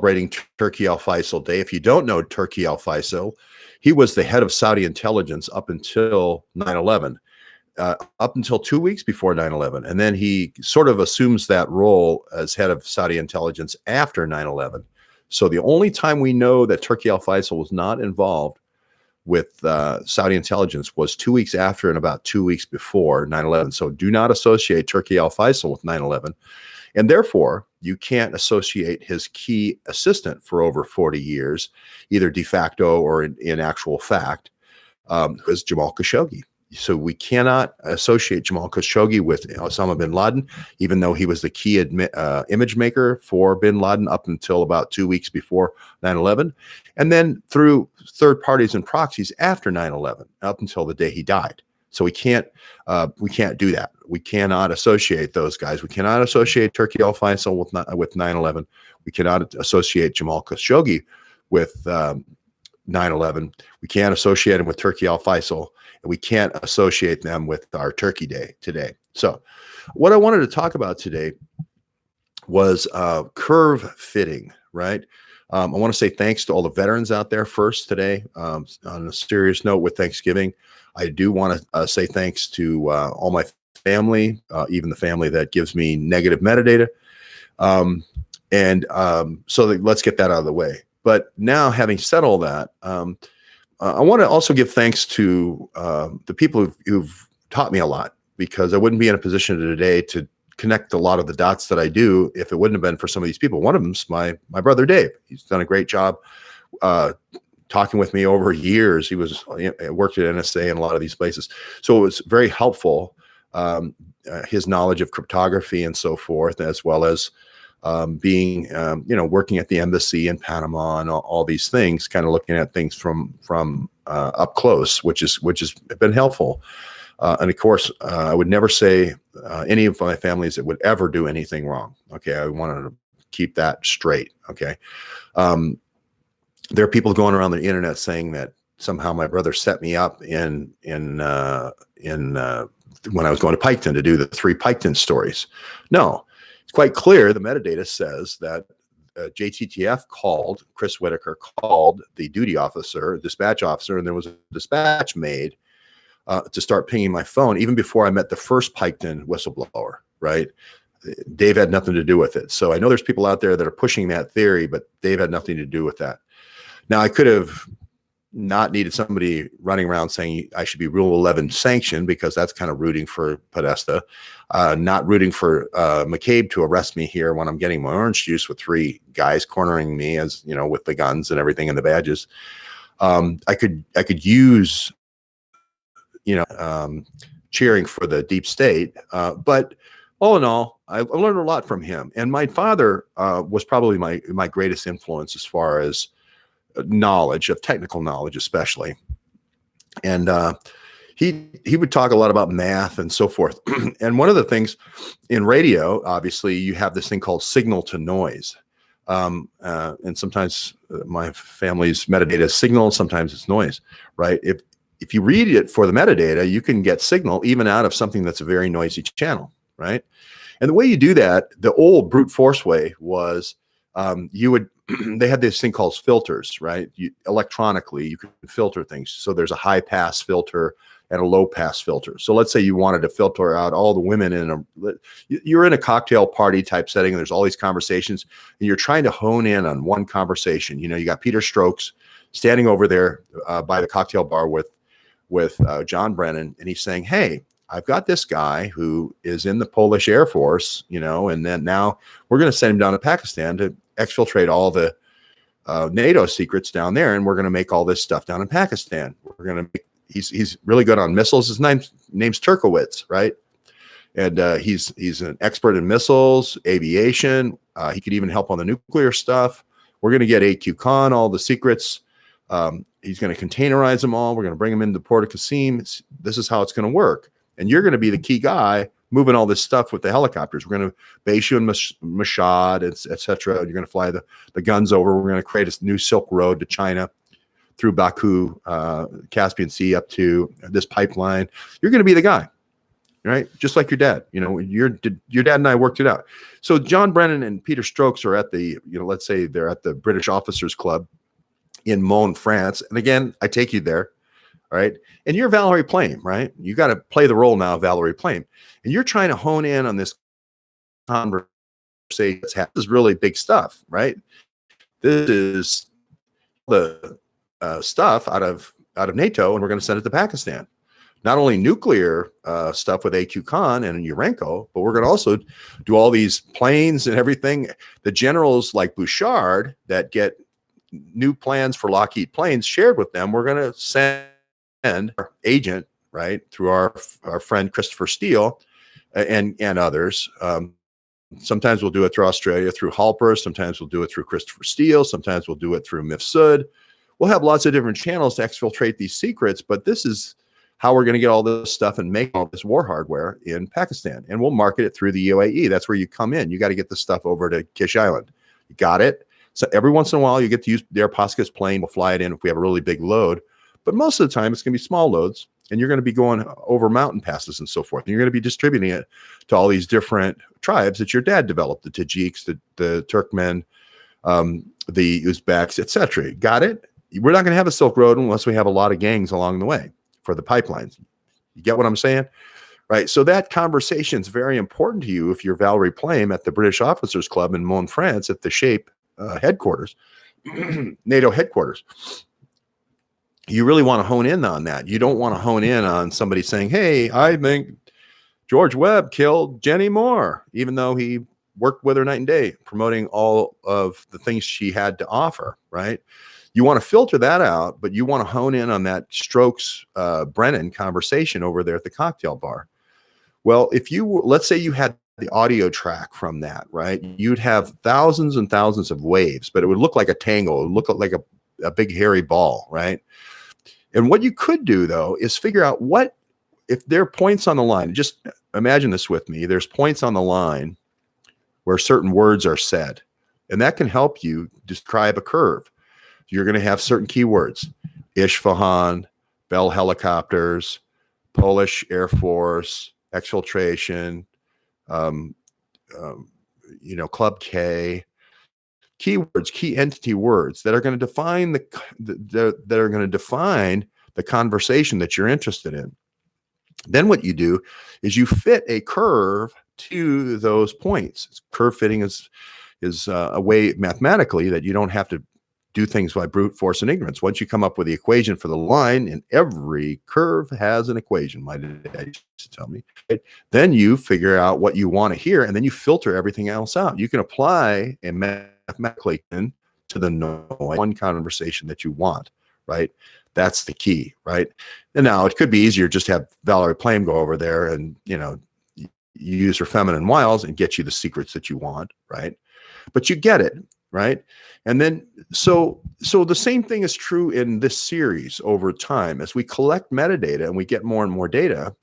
celebrating Turkey al-Faisal Day. If you don't know Turkey al-Faisal, he was the head of Saudi intelligence up until 9/11. Up until 2 weeks before 9/11. And then he sort of assumes that role as head of Saudi intelligence after 9/11. So the only time we know that Turki al-Faisal was not involved with Saudi intelligence was 2 weeks after and about 2 weeks before 9/11. So do not associate Turki al-Faisal with 9/11. And therefore, you can't associate his key assistant for over 40 years, either de facto or in actual fact, was Jamal Khashoggi. So we cannot associate Jamal Khashoggi with Osama bin Laden, even though he was the key image maker for bin Laden up until about 2 weeks before 9/11, and then through third parties and proxies after 9/11, up until the day he died. So we can't do that. We cannot associate those guys. We cannot associate Turki al-Faisal with 9/11. We cannot associate Jamal Khashoggi with 9/11. We can't associate him with Turki al-Faisal, and we can't associate them with our Turkey Day today. So what I wanted to talk about today was curve fitting, right? I want to say thanks to all the veterans out there first today. On a serious note, with Thanksgiving, I do want to say thanks to all my family, even the family that gives me negative metadata. Let's get that out of the way. But now, having said all that, I want to also give thanks to the people who've taught me a lot, because I wouldn't be in a position today to connect a lot of the dots that I do if it wouldn't have been for some of these people. One of them's my brother Dave. He's done a great job talking with me over years. He worked at NSA and a lot of these places, so it was very helpful. His knowledge of cryptography and so forth, as well as being, working at the embassy in Panama and all these things, kind of looking at things from up close, which has been helpful. And of course, I would never say any of my families that would ever do anything wrong. Okay, I wanted to keep that straight. Okay, there are people going around the internet saying that somehow my brother set me up in when I was going to Piketon to do the 3 Piketon stories. No. It's quite clear. The metadata says that JTTF Chris Whitaker called the duty officer, dispatch officer, and there was a dispatch made to start pinging my phone even before I met the first Piketon whistleblower, right? Dave had nothing to do with it. So I know there's people out there that are pushing that theory, but Dave had nothing to do with that. Now, I could have not needed somebody running around saying I should be Rule 11 sanctioned, because that's kind of rooting for Podesta, not rooting for McCabe to arrest me here when I'm getting my orange juice with 3 guys cornering me, as you know, with the guns and everything and the badges. I could use, cheering for the deep state, but all in all, I learned a lot from him. And my father was probably my greatest influence as far as knowledge, of technical knowledge especially. And he would talk a lot about math and so forth. And one of the things in radio, obviously, you have this thing called signal to noise. And sometimes my family's metadata is signal, sometimes it's noise, right? If you read it for the metadata, you can get signal even out of something that's a very noisy channel, right? And the way you do that, the old brute force way was they had this thing called filters, right? Electronically, you can filter things. So there's a high pass filter and a low pass filter. So let's say you wanted to filter out all the women you're in a cocktail party type setting, and there's all these conversations, and you're trying to hone in on one conversation. You got Peter Strokes standing over there by the cocktail bar with John Brennan, and he's saying, hey, I've got this guy who is in the Polish Air Force, and then now we're going to send him down to Pakistan to exfiltrate all the NATO secrets down there, and we're going to make all this stuff down in Pakistan. He's really good on missiles. His name's Turkowitz, right? And he's an expert in missiles, aviation. He could even help on the nuclear stuff. We're going to get AQ Khan all the secrets. He's going to containerize them all. We're going to bring them into Port of Qasim. This is how it's going to work. And you're going to be the key guy moving all this stuff with the helicopters. We're going to base you in Mashhad, et cetera. You're going to fly the guns over. We're going to create a new Silk Road to China through Baku, Caspian Sea up to this pipeline. You're going to be the guy. right? Just like your dad, your dad and I worked it out. So John Brennan and Peter Stokes are at the, let's say they're at the British Officers Club in Mons, France. And again, I take you there. All right. And you're Valerie Plame, right? You got to play the role now of Valerie Plame. And you're trying to hone in on this conversation. This is really big stuff, right? This is the stuff out of NATO, and we're going to send it to Pakistan. Not only nuclear stuff with AQ Khan and Urenco, but we're going to also do all these planes and everything. The generals like Bouchard that get new plans for Lockheed planes shared with them, we're going to send our agent, right, through our friend Christopher Steele and others. Sometimes we'll do it through Australia, through Halper. Sometimes we'll do it through Christopher Steele. Sometimes we'll do it through Mifsud. We'll have lots of different channels to exfiltrate these secrets, but this is how we're going to get all this stuff and make all this war hardware in Pakistan. And we'll market it through the UAE. That's where you come in. You got to get the stuff over to Kish Island. You got it? So every once in a while, you get to use the Aeropascos plane. We'll fly it in if we have a really big load. But most of the time, it's going to be small loads. And you're going to be going over mountain passes and so forth. And you're going to be distributing it to all these different tribes that your dad developed, the Tajiks, the Turkmen, the Uzbeks, etc. Got it? We're not going to have a Silk Road unless we have a lot of gangs along the way for the pipelines. You get what I'm saying? Right. So that conversation is very important to you if you're Valerie Plame at the British Officers Club in Mons, France at the SHAPE headquarters, NATO headquarters. You really want to hone in on that. You don't want to hone in on somebody saying, hey, I think George Webb killed Jenny Moore, even though he worked with her night and day, promoting all of the things she had to offer, right? You want to filter that out, but you want to hone in on that Stokes Brennan conversation over there at the cocktail bar. Well, let's say you had the audio track from that, right? You'd have thousands and thousands of waves, but it would look like a tangle. It would look like a big hairy ball, right? And what you could do, though, is figure out if there are points on the line. Just imagine this with me. There's points on the line where certain words are said, and that can help you describe a curve. You're going to have certain keywords: Isfahan, Bell helicopters, Polish Air Force, exfiltration, Club K. Keywords, key entity words that are going to define the conversation that you're interested in. Then what you do is you fit a curve to those points. Curve fitting is a way mathematically that you don't have to do things by brute force and ignorance. Once you come up with the equation for the line, and every curve has an equation, my dad used to tell me, right? Then you figure out what you want to hear, and then you filter everything else out. You can apply a mathematically to the one conversation that you want, right? That's the key, right? And now it could be easier just to have Valerie Plame go over there and, you use her feminine wiles and get you the secrets that you want, right? But you get it, right? And then, so the same thing is true in this series over time. As we collect metadata and we get more and more data,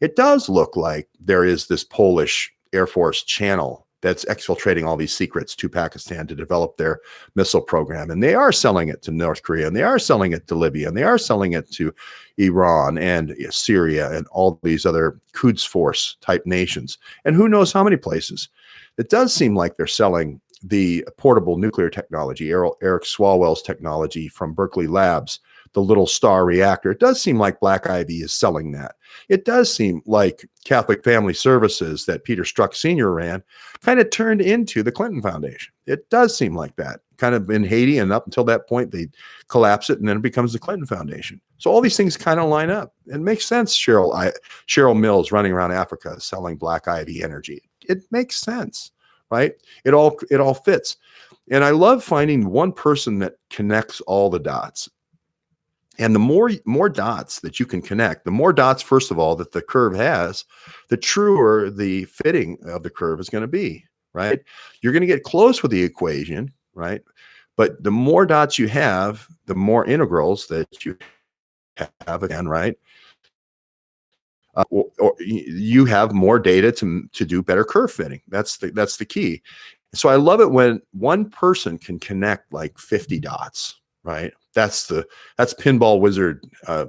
it does look like there is this Polish Air Force channel that's exfiltrating all these secrets to Pakistan to develop their missile program. And they are selling it to North Korea, and they are selling it to Libya, and they are selling it to Iran and Syria and all these other Quds Force type nations. And who knows how many places. It does seem like they're selling the portable nuclear technology, Eric Swalwell's technology from Berkeley Labs, the little star reactor. It does seem like Black Ivy is selling that. It does seem like Catholic Family Services that Peter Strzok Sr. ran kind of turned into the Clinton Foundation. It does seem like that, kind of in Haiti, and up until that point, they collapse it, and then it becomes the Clinton Foundation. So all these things kind of line up. It makes sense, Cheryl Mills running around Africa selling Black Ivy energy. It makes sense, right? It all fits. And I love finding one person that connects all the dots. And the more dots that you can connect, the more dots, first of all, that the curve has, the truer the fitting of the curve is going to be, right? You're going to get close with the equation, right? But the more dots you have, the more integrals that you have again, right? Or you have more data to do better curve fitting. That's the key. So I love it when one person can connect like 50 dots, right? That's pinball wizard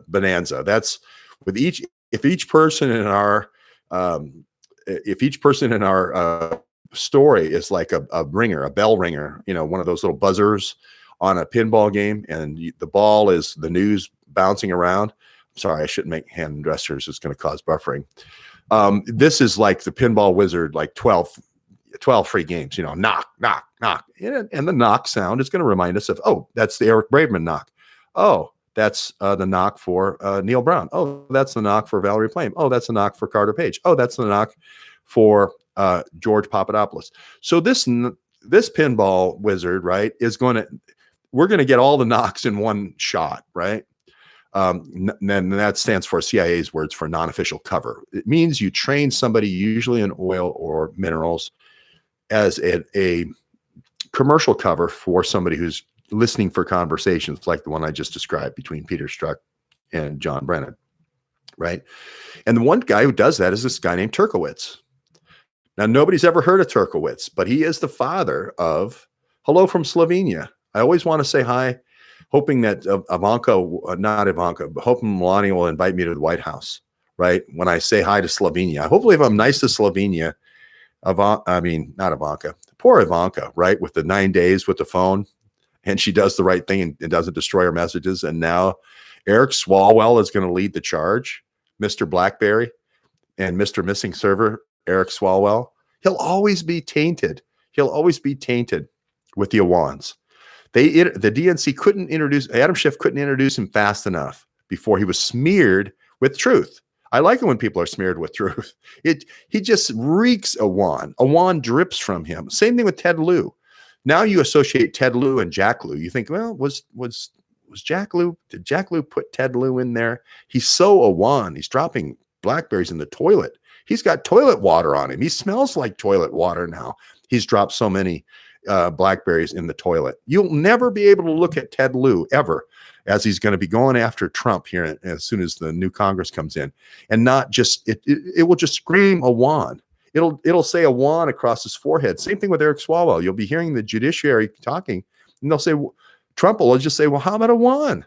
bonanza. That's if each person in our If each person in our story is like a ringer, a bell ringer, one of those little buzzers on a pinball game, and the ball is the news bouncing around. Sorry, I shouldn't make hand gestures. It's going to cause buffering. This is like the pinball wizard, like 12 free games, knock, knock, knock. And the knock sound is going to remind us of, oh, that's the Eric Braverman knock. Oh, that's the knock for Neil Brown. Oh, that's the knock for Valerie Plame. Oh, that's the knock for Carter Page. Oh, that's the knock for George Papadopoulos. So this pinball wizard, right, we're going to get all the knocks in one shot, right? And that stands for CIA's words for non-official cover. It means you train somebody, usually in oil or minerals, as a commercial cover for somebody who's listening for conversations like the one I just described between Peter Strzok and John Brennan, right? And the one guy who does that is this guy named Turkowitz. Now, nobody's ever heard of Turkowitz, but he is the father of Hello from Slovenia. I always want to say hi, hoping that hoping Melania will invite me to the White House, right? When I say hi to Slovenia, hopefully if I'm nice to Slovenia, not Ivanka, poor Ivanka, right? With the 9 days with the phone, and she does the right thing and doesn't destroy her messages. And now Eric Swalwell is going to lead the charge, Mr. Blackberry and Mr. Missing Server, Eric Swalwell. He'll always be tainted. He'll always be tainted with the Awans. The DNC Adam Schiff couldn't introduce him fast enough before he was smeared with truth. I like it when people are smeared with truth. He just reeks Awan. Awan drips from him. Same thing with Ted Lieu. Now you associate Ted Lieu and Jack Lieu. You think, well, was Jack Lieu? Did Jack Lieu put Ted Lieu in there? He's so Awan. He's dropping Blackberries in the toilet. He's got toilet water on him. He smells like toilet water now. He's dropped so many Blackberries in the toilet. You'll never be able to look at Ted Lieu ever, as he's going to be going after Trump here as soon as the new Congress comes in, and not just it will just scream Awan. It'll say Awan across his forehead. Same thing with Eric Swalwell. You'll be hearing the judiciary talking, and they'll say, Trump will just say, well, how about Awan?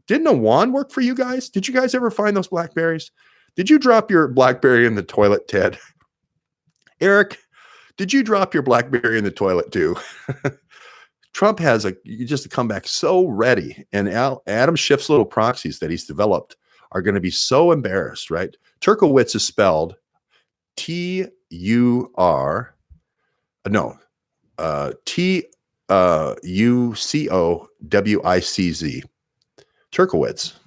Didn't Awan work for you guys? Did you guys ever find those Blackberries? Did you drop your Blackberry in the toilet, Ted? Eric, did you drop your Blackberry in the toilet too? Trump has just a comeback so ready, and Adam Schiff's little proxies that he's developed are going to be so embarrassed, right? Turkowitz is spelled Turkowicz.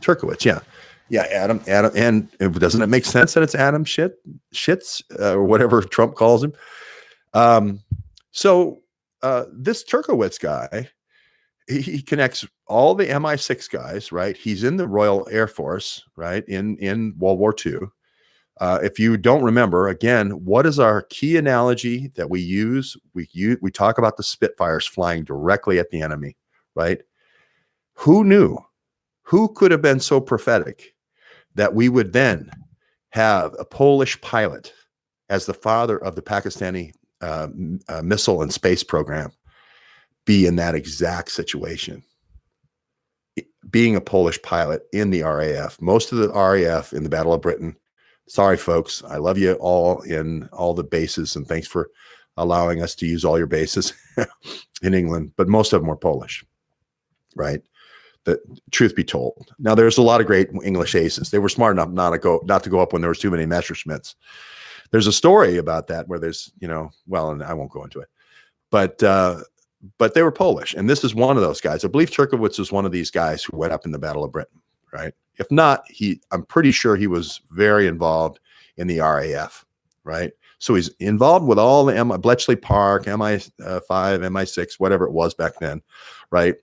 Turkowitz, yeah. Yeah, Adam, and doesn't it make sense that it's Adam Shits or whatever Trump calls him? So this Turkowitz guy, he connects all the MI6 guys, right? He's in the Royal Air Force, right? In World War II. If you don't remember, again, what is our key analogy that we use? We talk about the Spitfires flying directly at the enemy, right? Who knew? Who could have been so prophetic that we would then have a Polish pilot as the father of the Pakistani missile and space program be in that exact situation? Being a Polish pilot in the RAF, most of the RAF in the Battle of Britain. Sorry, folks. I love you all in all the bases, and thanks for allowing us to use all your bases in England. But most of them were Polish, right? The truth be told. Now, there's a lot of great English aces. They were smart enough not to go up when there was too many Messerschmitts. There's a story about that where there's, well, and I won't go into it, but they were Polish, and this is one of those guys. I believe Turkowitz was one of these guys who went up in the Battle of Britain, right? If not, I'm pretty sure he was very involved in the RAF, right? So he's involved with all the Bletchley Park, MI5, MI6, whatever it was back then, right?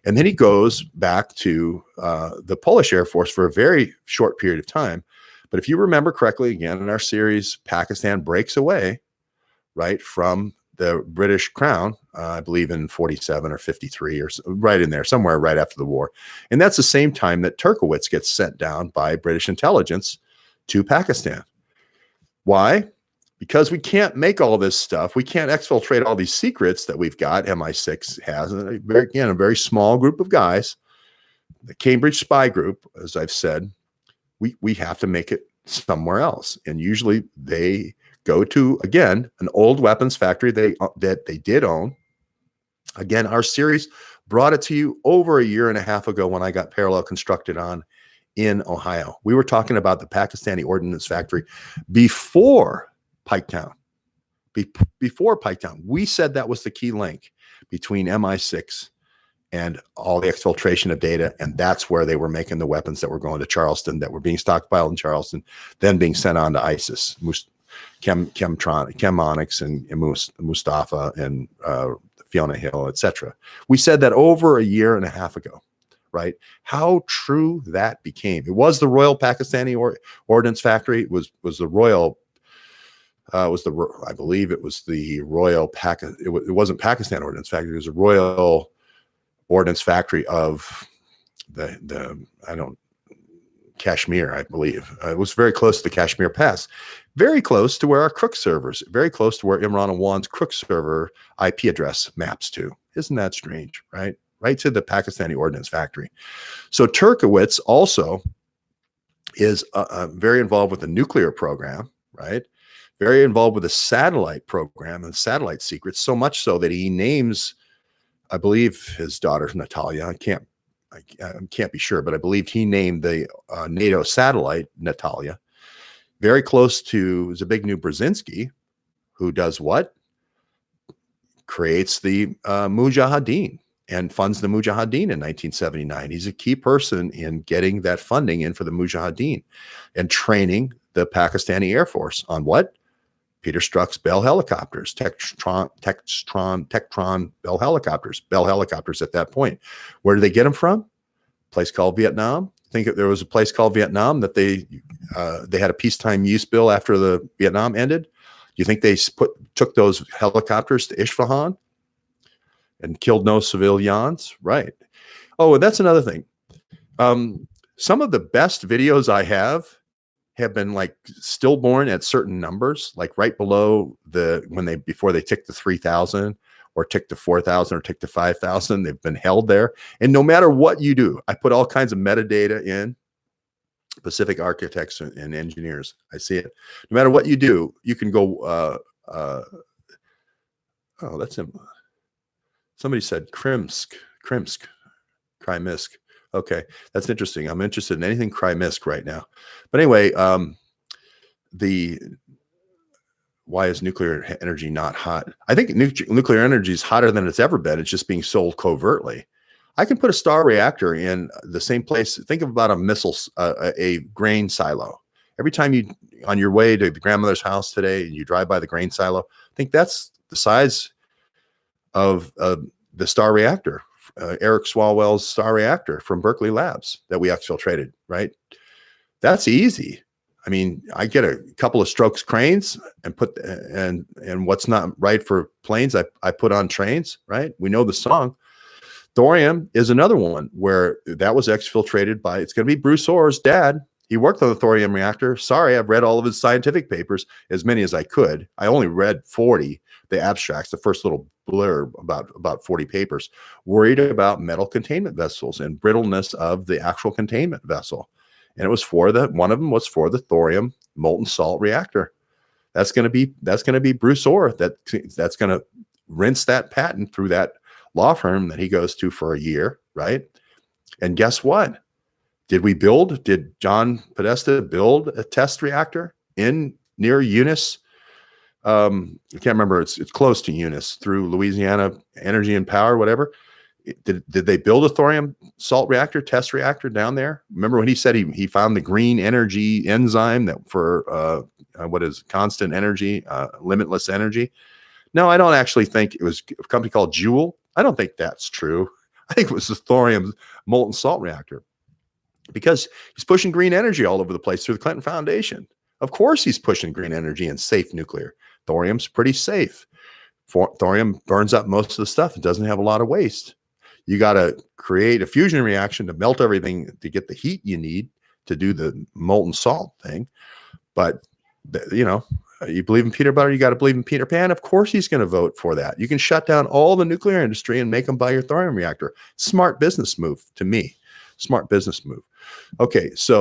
And then he goes back to the Polish Air Force for a very short period of time. But if you remember correctly, again, in our series, Pakistan breaks away, right, from the British Crown, I believe in 47 or 53 or right in there, somewhere right after the war. And that's the same time that Turkowitz gets sent down by British intelligence to Pakistan. Why? Because we can't make all this stuff. We can't exfiltrate all these secrets that we've got. MI6 has, a very small group of guys, the Cambridge spy group, as I've said. We have to make it somewhere else. And usually they go to, again, an old weapons factory that they did own. Again, our series brought it to you over a year and a half ago when I got Parallel constructed on in Ohio. We were talking about the Pakistani ordnance factory before Piketown. Before Piketown, we said that was the key link between MI6 and all the exfiltration of data, and that's where they were making the weapons that were going to Charleston, that were being stockpiled in Charleston, then being sent on to ISIS, Chemonics and Mustafa and Fiona Hill, etc. We said that over a year and a half ago, right? How true that became. It was the Royal Pakistani Ordnance Factory. It was the Royal. I believe it was the Royal it wasn't Pakistan Ordnance Factory. It was a Royal Ordnance Factory of Kashmir, I believe. It was very close to the Kashmir Pass, very close to where our crook servers, very close to where Imran Awan's crook server IP address maps to. Isn't that strange, right? Right to the Pakistani Ordnance Factory. So Turkowitz also is very involved with the nuclear program, right? Very involved with the satellite program and satellite secrets, so much so that he names, I believe, his daughter Natalia. I can't be sure, but I believe he named the NATO satellite Natalia. Very close to Zbigniew Brzezinski, who does what? Creates the Mujahideen and funds the Mujahideen in 1979. He's a key person in getting that funding in for the Mujahideen and training the Pakistani Air Force on what? Peter Strzok's Bell helicopters, Tectron Bell helicopters at that point. Where did they get them from? A place called Vietnam. I think there was a place called Vietnam that they had a peacetime use bill after the Vietnam ended. Do you think they took those helicopters to Isfahan and killed no civilians? Right. Oh, and that's another thing. Some of the best videos I have been like stillborn at certain numbers, like right below before they tick the 3,000 or tick to 4,000 or tick to 5,000, they've been held there. And no matter what you do, I put all kinds of metadata in. Pacific Architects and Engineers, I see it. No matter what you do, you can go. Oh, that's him. Somebody said Krimsk. Okay, that's interesting. I'm interested in anything Krymsk right now. But anyway, why is nuclear energy not hot? I think nuclear energy is hotter than it's ever been. It's just being sold covertly. I can put a star reactor in the same place. Think about a missile, a grain silo. Every time on your way to the grandmother's house today, you drive by the grain silo, I think that's the size of the star reactor. Eric Swalwell's star reactor from Berkeley Labs that we exfiltrated, right? That's easy. I mean, I get a couple of Strokes cranes and and what's not right for planes, I put on trains, right? We know the song. Thorium is another one where that was exfiltrated by, it's going to be Bruce Orr's dad. He worked on the thorium reactor. Sorry, I've read all of his scientific papers, as many as I could. I only read 40, the abstracts, the first little blurb about 40 papers, worried about metal containment vessels and brittleness of the actual containment vessel. And it was one of them was for the thorium molten salt reactor. That's going to be Bruce Orr. That's going to rinse that patent through that law firm that he goes to for a year, right? And guess what? Did John Podesta build a test reactor near Eunice? I can't remember. It's close to Eunice, through Louisiana Energy and Power, whatever. Did they build a thorium salt reactor, test reactor down there? Remember when he said he found the green energy enzyme that for what is constant energy, limitless energy? No, I don't actually think it was a company called Joule. I don't think that's true. I think it was the thorium molten salt reactor, because he's pushing green energy all over the place through the Clinton Foundation. Of course he's pushing green energy and safe nuclear. Thorium's pretty safe. Thorium burns up most of the stuff. It doesn't have a lot of waste. You got to create a fusion reaction to melt everything to get the heat you need to do the molten salt thing. But, you believe in Peter Butter, you got to believe in Peter Pan. Of course he's going to vote for that. You can shut down all the nuclear industry and make them buy your thorium reactor. Smart business move to me. Smart business move. Okay, so